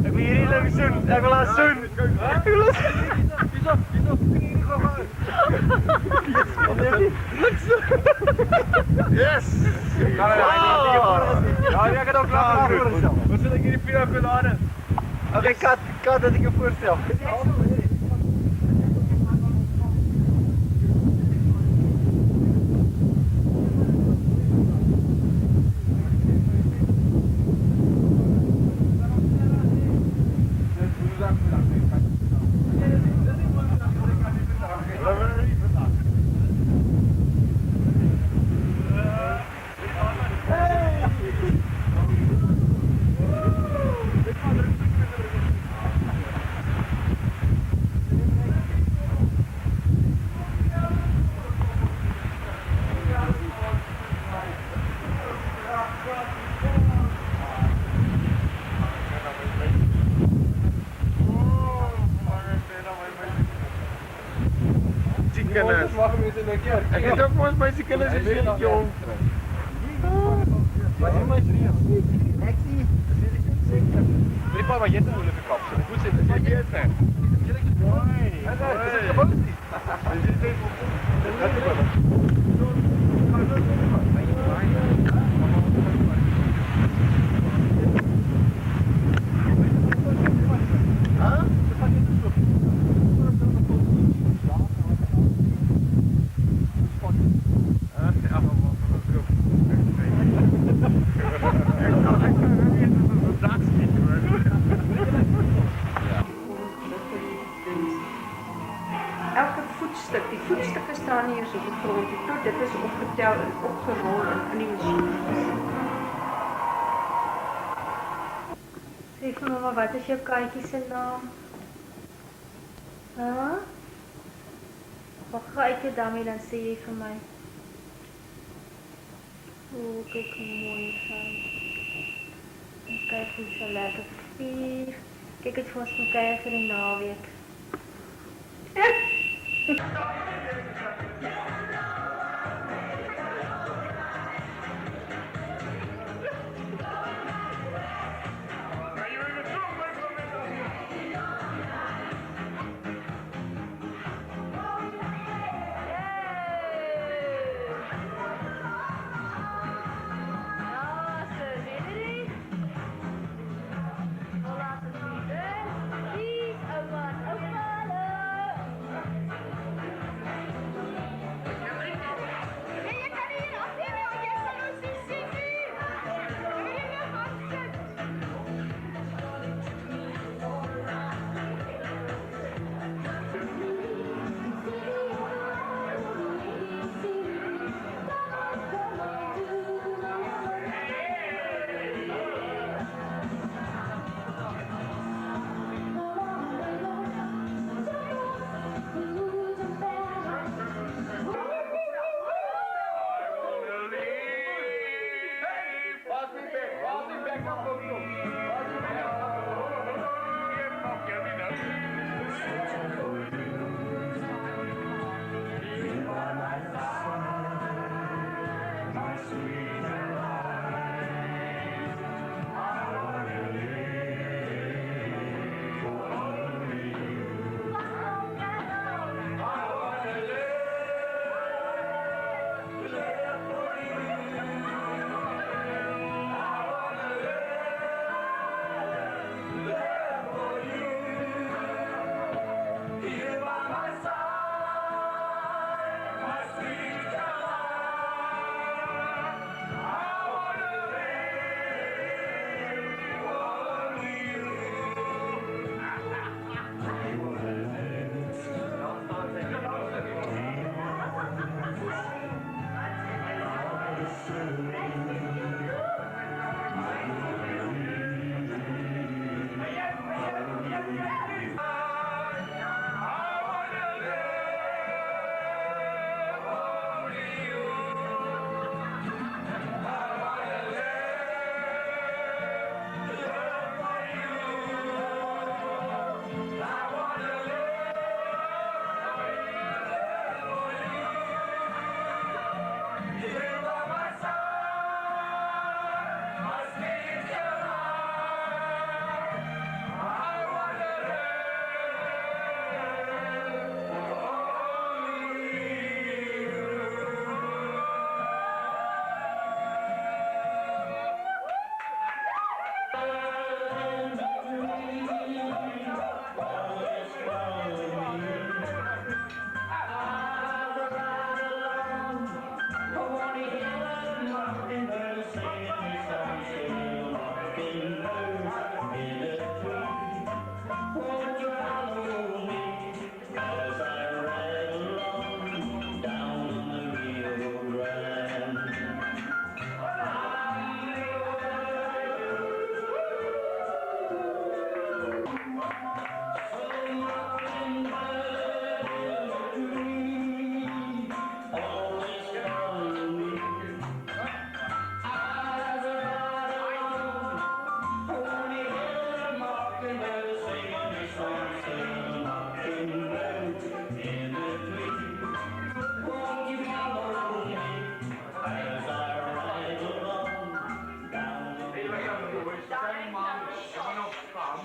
Ik wil hier niet zoen. Ik wil laten zoen. Yes! Ja, jij gaat ook laten voorstellen. Wat zit ik hier in de finale? Oké, kat dat ik je voorstel. Chickenes. Ik heb ook maar eens bij chickenes gezien, jong. Wat is mijn vriend? Ik zie. Ik maar jij te moeilijke kapsel. Ik moet zitten. Zie je het net? Mooi. Dat is gewoon niet. Elke voetstuk, die voetstukken staan hier zo op de grond. Dit is opgetel en opgerol in die machine. Sê vir mamma, wat is jou katjie se naam? Huh? Wat ga ek jou daarmee dan sê jy vir my? O, kyk hoe mooi gaan. En kyk hoe so lekker vier. Kyk het vir ons van kyk vir die naweek.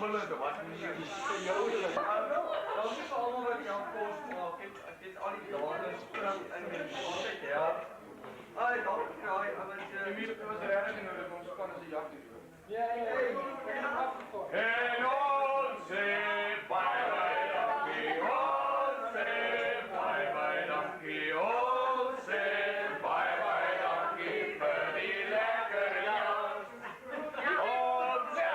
rammelende wat nie jou is. Dan is allemaal wat jou kost maak, ek het al die dames spring in die altyd help. Ai, dank kraai, die muziek was redig en hulle ons kan as een jak doen. Ja, en ons sê, bye bye dankie, ons sê, bye bye dankie, ons sê, bye bye dankie, vir die lekker jas. Ons sê,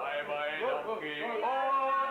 bye bye dankie, ons sê,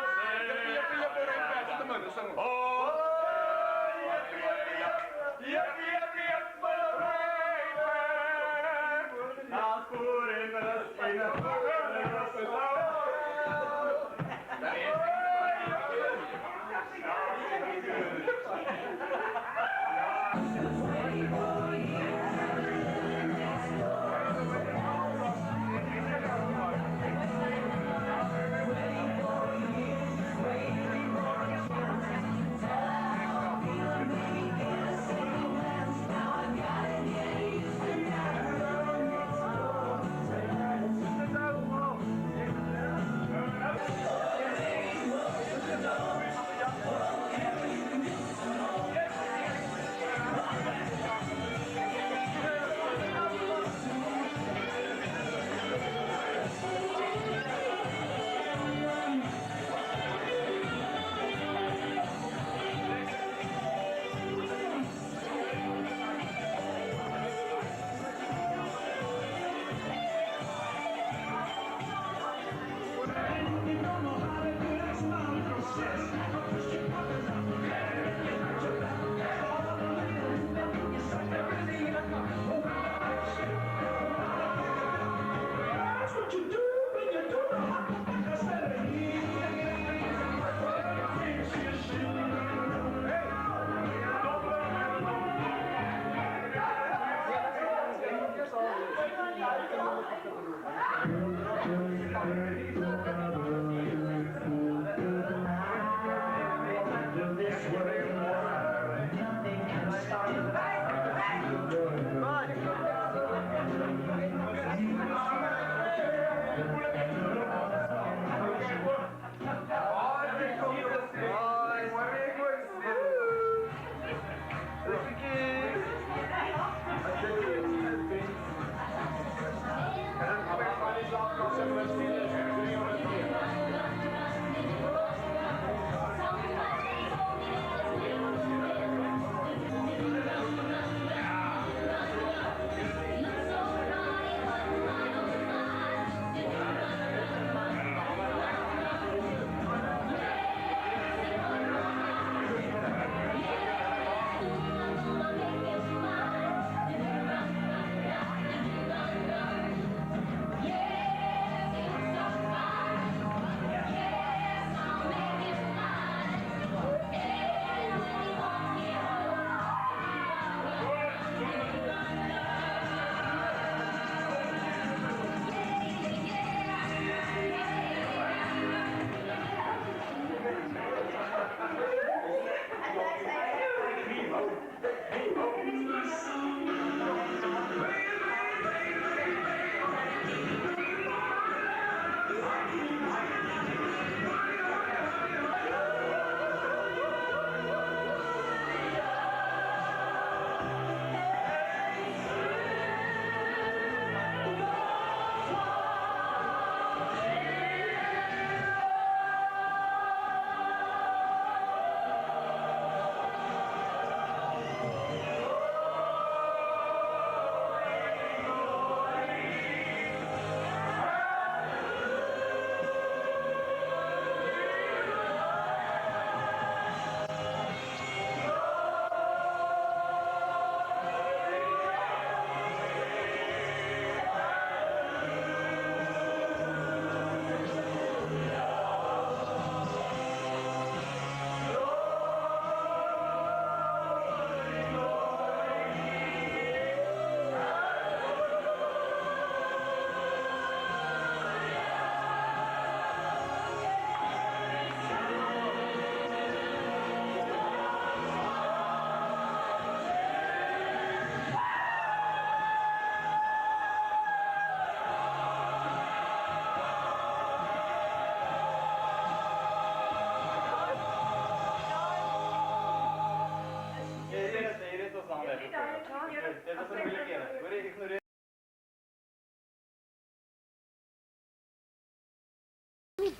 En dan heb ik van die zaken als een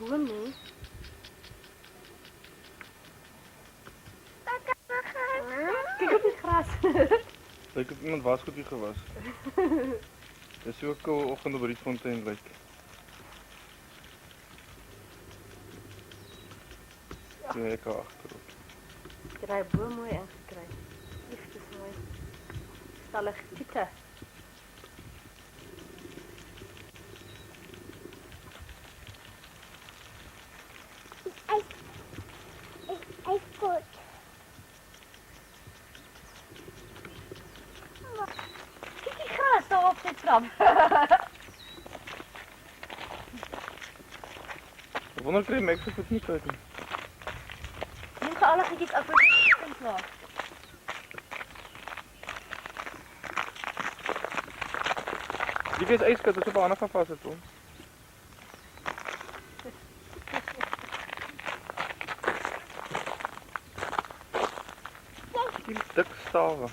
boom nie. Kyk op die gras. Lyk of iemand was goed hier gewas. Dis so 'n koue oggend op Rietfontein lyk. Ja, ek agterop. Ek het daai boom mooi ingekry. Dis mooi. Stalagtiete. Kyk die gras daar op die trap. Ek wonder kry Max se voet nie uit nie. Neem ge alle goedjies af wat jy kan maak. Die is yskat, dis op 'n ander gaan vas het hom. Die dik stawe.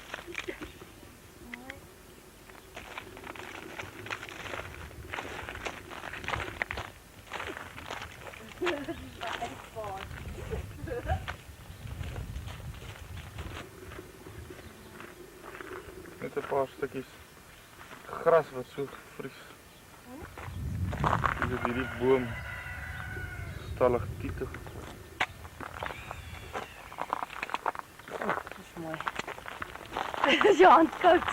Net 'n paar stukkies gras wat so vries. Dis op hierdie boom stalagtiete. Dis mooi. Dis jou hand koud.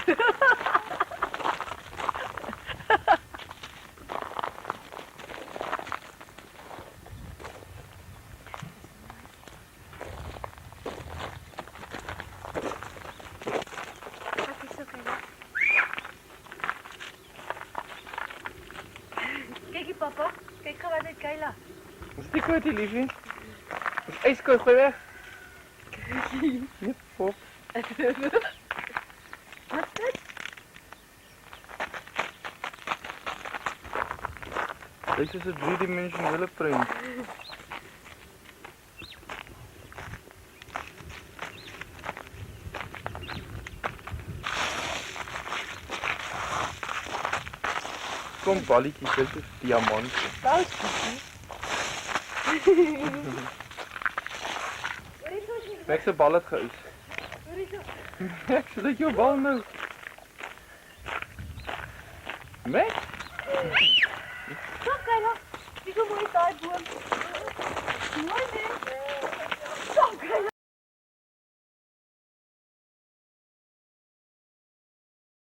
Kykie papa, kyk gou wat het Kayla. Dis nie koud hier, liefie. Dis yskoud, gooi weg. Nee, pop. Wat dit? Dit is 'n 3-dimensionele print. Kom balletjies, dit is diamant. Boutjie. Max se bal het geoes. Max, dit jou bal nou. Max? Kom Kayla. Wie kom mooi daai boom.